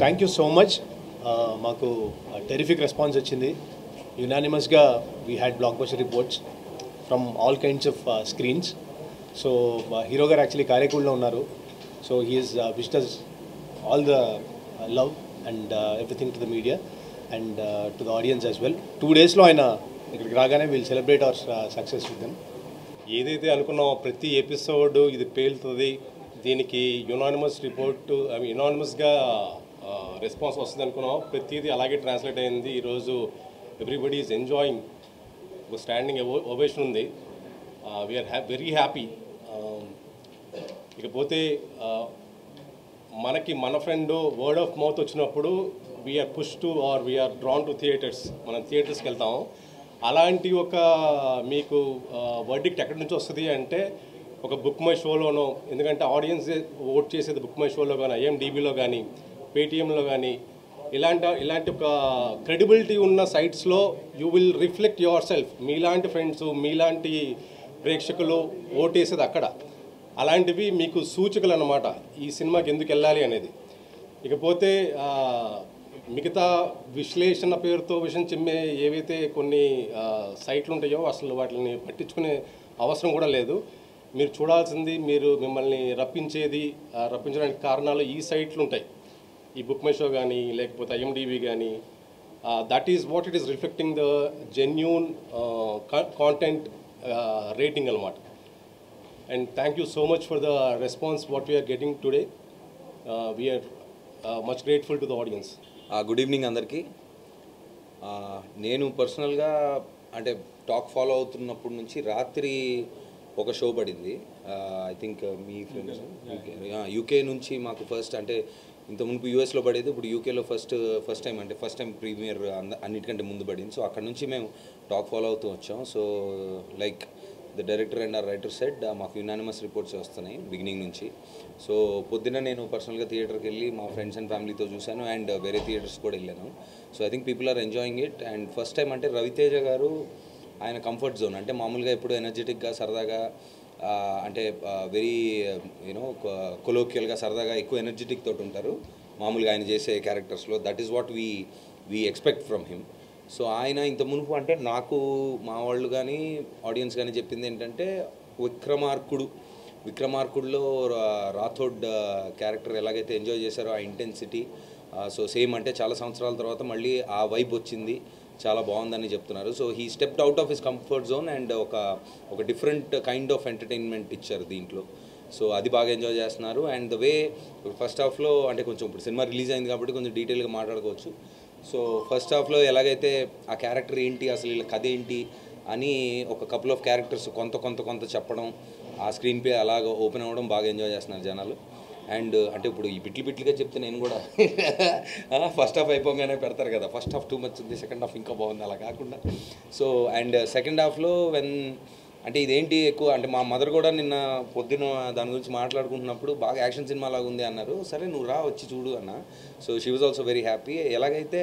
Thank you so much. మాకు terrific response వచ్చింది. యునానిమస్గా we had blockbuster reports from all kinds of screens. So hero గారు actually కారేకూడలో ఉన్నారు. So he's wished all the love and everything to the media and to the audience as well. 2 daysలో ఆయన ఇక్కడికి రాగానే we'll celebrate our success with them. ఏదైతే అనుకున్నామో ప్రతి ఎపిసోడ్ ఇది పేలుతుంది, దీనికి యునానిమస్ రిపోర్టు యునానిమస్గా రెస్పాన్స్ వస్తుంది అనుకున్నాం. ప్రతిదీ అలాగే ట్రాన్స్లేట్ అయింది. ఈరోజు ఎవ్రీబడి ఈజ్ ఎంజాయింగ్. ఒక స్టాండింగ్ ఓవేషన్ ఉంది. We are very happy. ఇకపోతే మనకి మన ఫ్రెండ్ వర్డ్ ఆఫ్ మౌత్ వచ్చినప్పుడు we are push to or we are drawn to theatres. మనం థియేటర్స్కి వెళ్తాము. అలాంటి ఒక మీకు వర్డిక్ట్ ఎక్కడి నుంచి వస్తుంది అంటే ఒక బుక్ మై షోలోనో, ఎందుకంటే ఆడియన్స్ ఓట్ చేసేది బుక్ మై షోలో కానీ, IMDbలో కానీ, పేటీఎంలో కానీ, ఇలాంటి ఒక క్రెడిబిలిటీ ఉన్న సైట్స్లో you will reflect yourself. మీలాంటి ఫ్రెండ్స్, మీలాంటి ప్రేక్షకులు ఓటేసేది అక్కడ. అలాంటివి మీకు సూచికలు అన్నమాట ఈ సినిమాకి ఎందుకు వెళ్ళాలి అనేది. ఇకపోతే మిగతా విశ్లేషణ పేరుతో విషయం చిమ్మే ఏవైతే కొన్ని సైట్లు ఉంటాయో అసలు వాటిని పట్టించుకునే అవసరం కూడా లేదు. మీరు చూడాల్సింది, మిమ్మల్ని రప్పించడానికి కారణాలు ఈ సైట్లు ఉంటాయి. ఈ బుక్ మై షో కానీ, లేకపోతే IMDb కానీ. That is what it is reflecting the genuine content rating అనమాట. And thank you so much for the response what we're getting today. We're much grateful to the audience. Good evening అందరికీ. నేను పర్సనల్గా అంటే talk follow అవుతున్నప్పటి నుంచి రాత్రి ఒక show పడింది. I think me friends UK నుంచి మాకు ఫస్ట్, అంటే ఇంత మునుపు యూఎస్లో పడేది, ఇప్పుడు యూకేలో ఫస్ట్ టైం ప్రీమియర్ అన్నిటికంటే ముందు పడింది. సో అక్కడ నుంచి మేము టాక్ ఫాలో అవుతూ వచ్చాం. So like the director and or writer said మాకు యునానిమస్ రిపోర్ట్స్ వస్తున్నాయి బిగినింగ్ నుంచి. సో పొద్దున్న నేను పర్సనల్గా థియేటర్కి వెళ్ళి మా ఫ్రెండ్స్ అండ్ ఫ్యామిలీతో చూశాను అండ్ వేరే థియేటర్స్ కూడా వెళ్ళాను. So I think people are enjoying it. And first time అంటే రవితేజ గారు ఆయన కంఫర్ట్ జోన్, అంటే మామూలుగా ఎప్పుడు ఎనర్జెటిక్గా సరదాగా అంటే వెరీ కొలోక్యల్గా సరదాగా ఎక్కువ ఎనర్జెటిక్ తోటి ఉంటారు మామూలుగా ఆయన చేసే క్యారెక్టర్స్లో. That is what we expect from him. So ఆయన ఇంత మునుపు అంటే నాకు మా వాళ్ళు కానీ ఆడియన్స్ కానీ చెప్పింది ఏంటంటే విక్రమార్కుడులో రాథోడ్ క్యారెక్టర్ ఎలాగైతే ఎంజాయ్ చేశారో ఆ ఇంటెన్సిటీ, సో సేమ్ అంటే చాలా సంవత్సరాల తర్వాత మళ్ళీ ఆ వైబ్ వచ్చింది, చాలా బాగుందని చెప్తున్నారు. So he stepped out of his comfort zone and ఒక డిఫరెంట్ కైండ్ ఆఫ్ ఎంటర్టైన్మెంట్ ఇచ్చారు దీంట్లో. సో అది బాగా ఎంజాయ్ చేస్తున్నారు. అండ్ ద వే ఫస్ట్ హాఫ్లో అంటే కొంచెం ఇప్పుడు సినిమా రిలీజ్ అయింది కాబట్టి కొంచెం డీటెయిల్గా మాట్లాడుకోవచ్చు. సో ఫస్ట్ హాఫ్లో ఎలాగైతే ఆ క్యారెక్టర్ ఏంటి, అసలు వీళ్ళ కథ ఏంటి అని ఒక కపుల్ ఆఫ్ క్యారెక్టర్స్ కొంత చెప్పడం, ఆ స్క్రీన్ ప్లే అలాగ ఓపెన్ అవ్వడం బాగా ఎంజాయ్ చేస్తున్నారు జనాలు. అండ్ అంటే ఇప్పుడు ఈ బిట్లుగా చెప్తే నేను కూడా ఫస్ట్ హాఫ్ అయిపోగానే పెడతారు కదా, ఫస్ట్ హాఫ్ టూ మచ్ ఉంది, సెకండ్ హాఫ్ ఇంకా బాగుంది, అలా కాకుండా. సో అండ్ సెకండ్ హాఫ్లో అంటే ఇదేంటి ఎక్కువ అంటే మా మదర్ కూడా నిన్న పొద్దున దాని గురించి మాట్లాడుకుంటున్నప్పుడు బాగా యాక్షన్ సినిమా లాగా ఉంది అన్నారు. సరే నువ్వు రా వచ్చి చూడు అన్న. So she was also very happy. ఎలాగైతే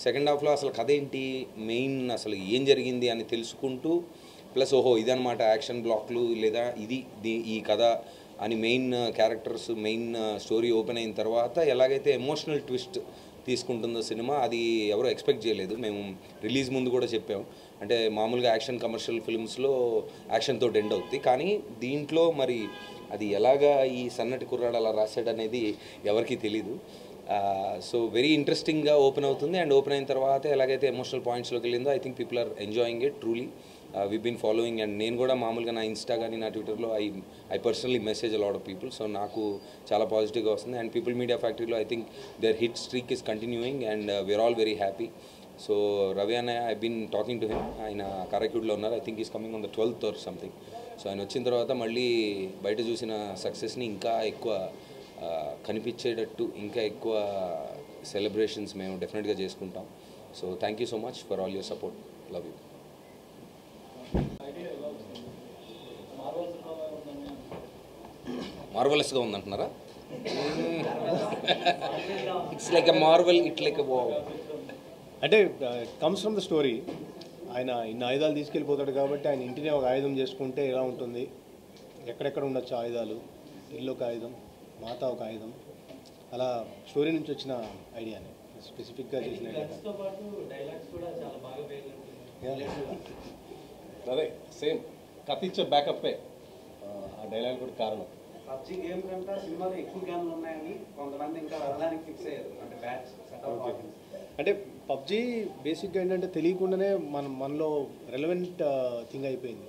సెకండ్ హాఫ్లో అసలు కథ ఏంటి, మెయిన్ అసలు ఏం జరిగింది అని తెలుసుకుంటూ, ప్లస్ ఓహో ఇదనమాట యాక్షన్ బ్లాక్లు లేదా ఈ కథ అని main characters, main story open అయిన తర్వాత ఎలాగైతే ఎమోషనల్ ట్విస్ట్ తీసుకుంటుందో సినిమా, అది ఎవరో ఎక్స్పెక్ట్ చేయలేదు. మేము రిలీజ్ ముందు కూడా చెప్పాము, అంటే మామూలుగా యాక్షన్ కమర్షియల్ ఫిల్మ్స్లో యాక్షన్తో ఎండ్ అవుతుంది, కానీ దీంట్లో మరి అది ఎలాగా ఈ సన్నటి కుర్రాడు అలా రాశాడు అనేది ఎవరికీ తెలీదు. సో వెరీ ఇంట్రెస్టింగ్గా ఓపెన్ అవుతుంది. అండ్ ఓపెన్ అయిన తర్వాత ఎలాగైతే ఎమోషనల్ పాయింట్స్లోకి వెళ్ళిందో I think people are enjoying it truly. We been following. And నేను కూడా మామూలుగా నా ఇన్స్టా కానీ నా ట్విట్టర్లో I personally message a lot of people. So నాకు చాలా పాజిటివ్గా వస్తుంది. అండ్ పీపుల్ మీడియా ఫ్యాక్టరీలో I think their hit streak is continuing and we are all very happy. So Ravi అన్నయ్య, I been talking to him. ఆయన కారైకూడలో ఉన్నారు. I think is coming on the 12th or something. So ఆయన వచ్చిన తర్వాత మళ్ళీ బయట చూసిన సక్సెస్ని ఇంకా ఎక్కువ కనిపించేటట్టు ఇంకా ఎక్కువ సెలబ్రేషన్స్ మేము డెఫినెట్గా చేసుకుంటాం. So thank you so much for all your support. Love you. మార్వలస్గా ఉందంటున్నారా? It's like a marvel, it like a wow. అంటే కమ్స్ ఫ్రమ్ ద స్టోరీ. ఆయన ఇన్ని ఆయుధాలు తీసుకెళ్ళిపోతాడు కాబట్టి ఆయన ఇంటినే ఒక ఆయుధం చేసుకుంటే ఎలా ఉంటుంది, ఎక్కడెక్కడ ఉండొచ్చు ఆయుధాలు, ఇల్లు ఒక ఆయుధం, మాత ఒక ఆయుధం, అలా స్టోరీ నుంచి వచ్చిన ఐడియానే, స్పెసిఫిక్గా చేసిన ఐడియా. అదే సేమ్ కథించే బ్యాకప్పే ఆ డైలాగ్ కూడా కారణం. పబ్జీ గేమ్ కంటే సినిమాలో ఎక్కువ గేమ్లు ఉన్నాయని కొంతమంది ఇంకా వెళ్ళడానికి ఫిక్స్ అయ్యారు, అంటే బ్యాచ్ సెటప్. అంటే పబ్జీ బేసిక్గా ఏంటంటే తెలియకుండానే మనలో రెలవెంట్ థింగ్ అయిపోయింది.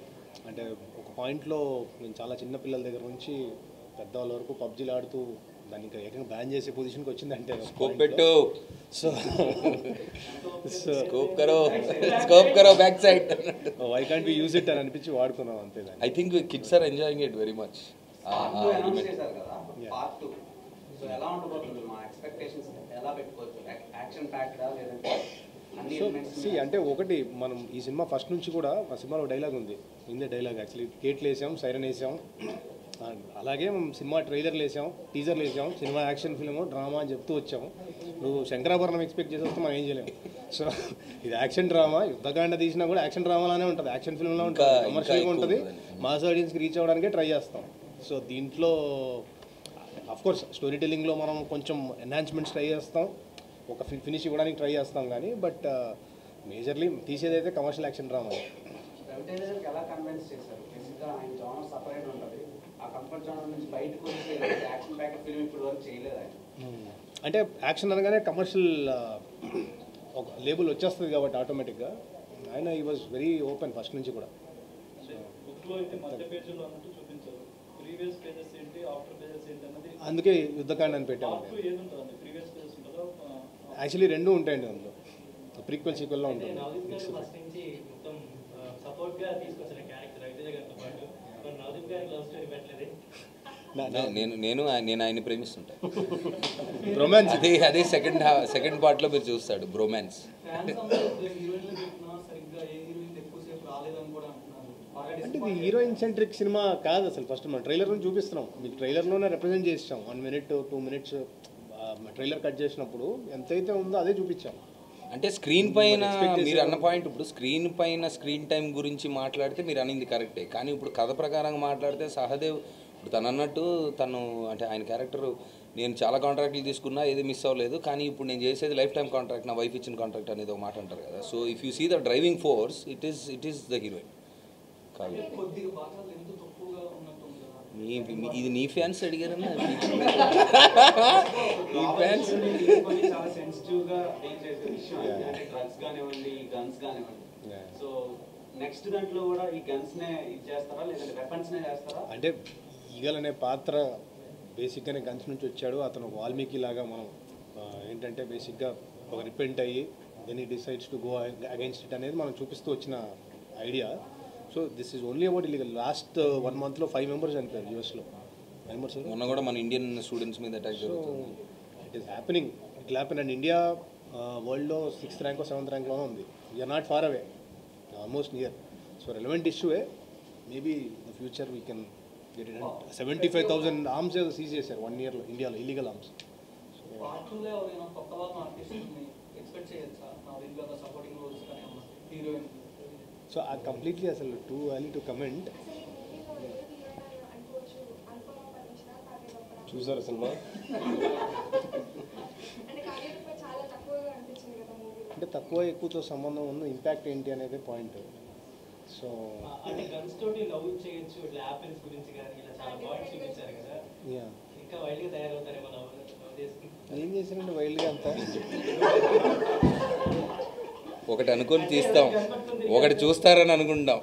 అంటే ఒక పాయింట్లో నేను చాలా చిన్న పిల్లల దగ్గర నుంచి పెద్దవాళ్ళ వరకు పబ్జీలు ఆడుతూ దాన్ని ఇంకా ఏకంగా బ్యాన్ చేసే పొజిషన్కి వచ్చింది. అంటే స్కోప్ పెట్టు, సో స్కోప్ కరో back side, why can't be use it అని అనిపించి వాడుకున్నాం అంతే. I think kids are enjoying it very much. చేశారు కదా పార్ట్ 2, సో ఎలా ఉండబోతుంది, మా ఎక్స్పెక్టేషన్స్ ఎలా పెట్టుకోవచ్చు, యాక్షన్ ప్యాక్డా లేదంటే అన్ని ఎలిమెంట్స్? అంటే ఒకటి మనం ఈ సినిమా ఫస్ట్ నుంచి కూడా ఆ సినిమాలో డైలాగ్ ఉంది, ఇందే డైలాగ్ యాక్చువల్లీ గేట్లు వేసాం, సైరన్ వేసాం, అలాగే సినిమా ట్రైలర్లు వేసాం, టీజర్లు వేసాం, సినిమా యాక్షన్ ఫిల్మ్ డ్రామా అని చెప్తూ వచ్చాము. నువ్వు శంకరాభరణం ఎక్స్పెక్ట్ చేసి వస్తే మనం ఏం చేయలేము. సో ఇది యాక్షన్ డ్రామా, యుద్ధకాండ తీసినా కూడా యాక్షన్ డ్రామాలానే ఉంటుంది, యాక్షన్ ఫిల్మ్లో ఉంటుంది, కమర్షియల్గా ఉంటుంది, మాస్ ఆడియన్స్కి రీచ్ అవ్వడానికే ట్రై చేస్తాం. సో దీంట్లో అఫ్కోర్స్ స్టోరీ టెల్లింగ్లో మనం కొంచెం ఎన్హాన్స్మెంట్స్ ట్రై చేస్తాం, ఒక ఫినిష్ ఇవ్వడానికి ట్రై చేస్తాం కానీ బట్ మేజర్లీ తీసేదైతే కమర్షియల్ యాక్షన్ డ్రామా. రవితేజకి ఎలా కన్విన్స్ చేశారు? బేసిక్గా ఆయన జోనర్ సపరేట్ ఉంటుంది, ఆ కంఫర్ట్ జోనర్ నుంచి బయటకు వచ్చి యాక్షన్ ప్యాక్ ఫిల్మ్ ఇప్పుడు వరకు చేయలేదు ఆయన. అంటే యాక్షన్ అనగానే కమర్షియల్ ఒక లేబుల్ వచ్చేస్తుంది కాబట్టి ఆటోమేటిక్గా ఆయన ఈ వాజ్ వెరీ ఓపెన్ ఫస్ట్ నుంచి కూడా. అందుకే యుద్ధకాండ అని పెట్టాము. యాక్చువల్లీ రెండు ఉంటాయండి అందులో, ప్రీక్వెల్ సీక్వెల్లో ఉంటుంది. నేను ఆయన్ని ప్రేమిస్తుంటా. రొమాన్స్ అదే సెకండ్ పార్ట్లో మీరు చూస్తాడు బ్రోమాన్స్. అంటే ఇది హీరోయిన్ సెంట్రిక్ సినిమా కాదు అసలు. ఫస్ట్ మనం ట్రైలర్ నుంచి చూపిస్తున్నాం మీకు, ట్రైలర్లోనే రిప్రజెంట్ చేసాం. 1 minute 2 minutes ట్రైలర్ కట్ చేసినప్పుడు ఎంతైతే ఉందో అదే చూపించాం. అంటే స్క్రీన్ పైన మీరు అన్న పాయింట్, ఇప్పుడు స్క్రీన్ పైన స్క్రీన్ టైం గురించి మాట్లాడితే మీరు అనింది కరెక్టే, కానీ ఇప్పుడు కథ ప్రకారంగా మాట్లాడితే సహదేవ్ ఇప్పుడు తను అన్నట్టు అంటే ఆయన క్యారెక్టర్ నేను చాలా కాంట్రాక్ట్లు తీసుకున్నా ఏది మిస్ అవ్వలేదు, కానీ ఇప్పుడు నేను చేసేది లైఫ్ టైం కాంట్రాక్ట్, నా వైఫ్ ఇచ్చిన కాంట్రాక్ట్ అనేది ఒక మాట అంటారు కదా. So if you see the driving force it is the heroine కాదు. ఇది నీ ఫ్యాన్స్ అడిగారన్నా, నీ ఫ్యాన్స్ చాలా సెన్సిటివ్గా డీల్ చేసే విషయం అంటే డ్రగ్స్ కానివ్వండి, గన్స్ కానివ్వండి. సో నెక్స్ట్ దాంట్లో కూడా ఈ గన్స్ నే ఇది చేస్తారా లేదంటే వెపన్స్ నే చేస్తారా? అంటే ఈగల్ అనే పాత్ర బేసిక్గానే గన్స్ నుంచి వచ్చాడు. అతను వాల్మీకి లాగా మనం ఏంటంటే బేసిక్గా ఒక రిపెంట్ అయ్యి then he decides to go against it అనేది మనం చూపిస్తూ వచ్చిన idea. So this is only about illegal. Last 1 monthలో 5 members చనిపోయారు యూఎస్లో. 5 members మొన్న కూడా మన ఇండియన్ స్టూడెంట్స్ మీద అటాక్ జరుగుతుంది. It is happening, it happen. And India వరల్డ్లో 6th rank or 7th rankలోనే ఉంది. We're not far away, almost near. So relevant ఇష్యూవే. Maybe the future we can get it. 75,000 arms seize చేశారు 1 yearలో ఇండియాలో, illegal arms. So అది completely అసలు too early to comment. చూసారా cinema? అంటే తక్కువ ఎక్కువతో సంబంధం ఉన్న ఇంపాక్ట్ ఏంటి అనేది పాయింట్. సో అంటే గన్స్ తోటి లవ్ చేయొచ్చు, ఇట్లా యాపిల్స్ గురించి కానీ ఇలా చాలా పాయింట్స్ చూపించారు కదా. ఇంకా వైల్డ్గా తయారవుతారేమో లవ్ చేసి. ఏం చేశారంటే వైల్డ్గా అంతా ఒకటి అనుకొని తీస్తాం, ఒకటి చూస్తారని అనుకుంటాం,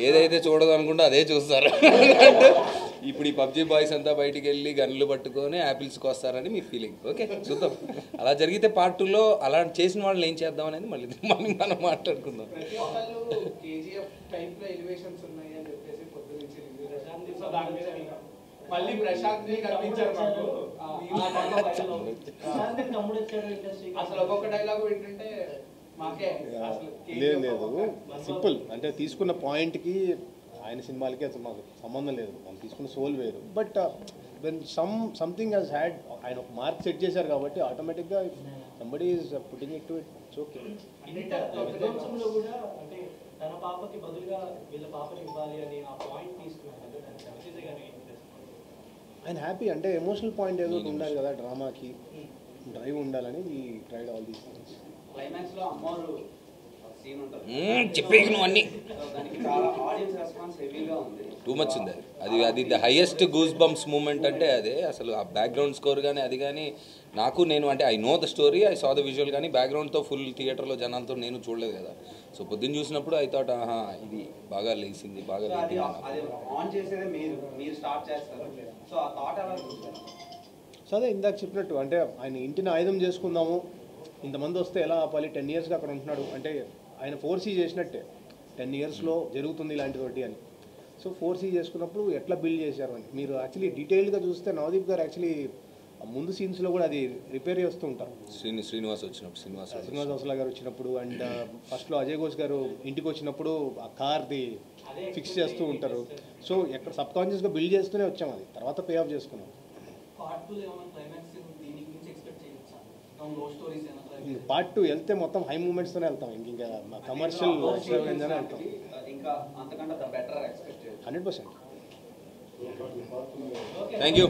ఏదైతే చూడదు అనుకుంటే అదే చూస్తారు. ఇప్పుడు ఈ పబ్జీ బాయ్స్ అంతా బయటికి వెళ్ళి గన్లు పట్టుకొని యాపిల్స్కి వస్తారని మీ ఫీలింగ్. ఓకే చూద్దాం, అలా జరిగితే పార్ట్ 2లో అలా చేసిన వాళ్ళని ఏం చేద్దాం అనేది మళ్ళీ మనం మాట్లాడుకుందాం. మళ్ళీ ప్రశాంత్ కనిపించారు మాకు. అసలు ఒక్కొక్క డైలాగ్ ఏంటంటే లేదు సింపుల్. అంటే తీసుకున్న పాయింట్కి ఆయన సినిమాలకి అసలు మాకు సంబంధం లేదు, మనం తీసుకున్న సోల్ వేరు. But when something has had, ఆయన ఒక మార్క్ సెట్ చేశారు కాబట్టి ఆటోమేటిక్గా somebody is putting it to it. It's okay. విధ్వంసంలో కూడా అంటే తన పాపకి బదులుగా వీళ్ళ పాపని ఇవ్వాలి అని ఆ పాయింట్ తీసుకున్నాను. ఆయన హ్యాపీ అంటే ఎమోషనల్ పాయింట్ ఏదో ఒకటి ఉండాలి కదా, డ్రామాకి డ్రైవ్ ఉండాలని ఈ tried all these things. Climax లో అమ్మవారు సీన్ ఉంటుంది, చెప్పేకి నువ్వు అన్నీ దానికి చాలా ఆడియన్స్ రెస్పాన్స్ హెవీగా ఉంది. టూ మచ్ ఉంది అది the highest goose bumps moment అంటే అదే. అసలు ఆ బ్యాక్గ్రౌండ్ స్కోర్ కానీ అది కానీ నేను అంటే I know the story, I saw the visual, కానీ బ్యాక్గ్రౌండ్తో ఫుల్ థియేటర్లో జనాలతో నేను చూడలేదు కదా. సో పొద్దున్న చూసినప్పుడు ఐ థాట్ ఇది బాగా లేచింది, బాగా సో అది ఆన్ చేసేదే మీరు స్టార్ట్ చేస్తారు. సో ఆ థాట్ ఎలా చూస్తారు? సో అదే ఇందాక చెప్పినట్టు అంటే ఆయన ఇంటిని ఆయుధం చేసుకుందాము, ఇంతమంది వస్తే ఎలా ఆపాలి, 10 yearsగా అక్కడ ఉంటున్నాడు అంటే ఆయన 4C చేసినట్టే, 10 yearsలో జరుగుతుంది ఇలాంటిది అని. సో 4C చేసుకున్నప్పుడు ఎట్లా బిల్డ్ చేశారు అని మీరు యాక్చువల్లీ డీటెయిల్డ్గా చూస్తే నవదీప్ గారు యాక్చువల్లీ ముందు సీన్స్లో కూడా అది రిపేర్ చేస్తూ ఉంటారు. శ్రీనివాస్ వచ్చినప్పుడు శ్రీనివాస్ హౌస్లా గారు వచ్చినప్పుడు అండ్ ఫస్ట్లో అజయ్ ఘోష్ గారు ఇంటికి వచ్చినప్పుడు ఆ కార్ది ఫిక్స్ చేస్తూ ఉంటారు. సో ఎక్కడ సబ్ కాన్షియస్గా బిల్డ్ చేస్తూనే వచ్చాం, అది తర్వాత పే ఆఫ్ చేసుకున్నాం. పార్ట్ 2 వెళ్తే మొత్తం హై మూమెంట్స్తోనే వెళ్తాం, ఇంకా కమర్షియల్ ఎక్స్ట్రావెంజానే వెళ్తాం. ఇంకా అంతకంటే బెటర్ ఎక్స్పెక్ట్ 100%. Thank you.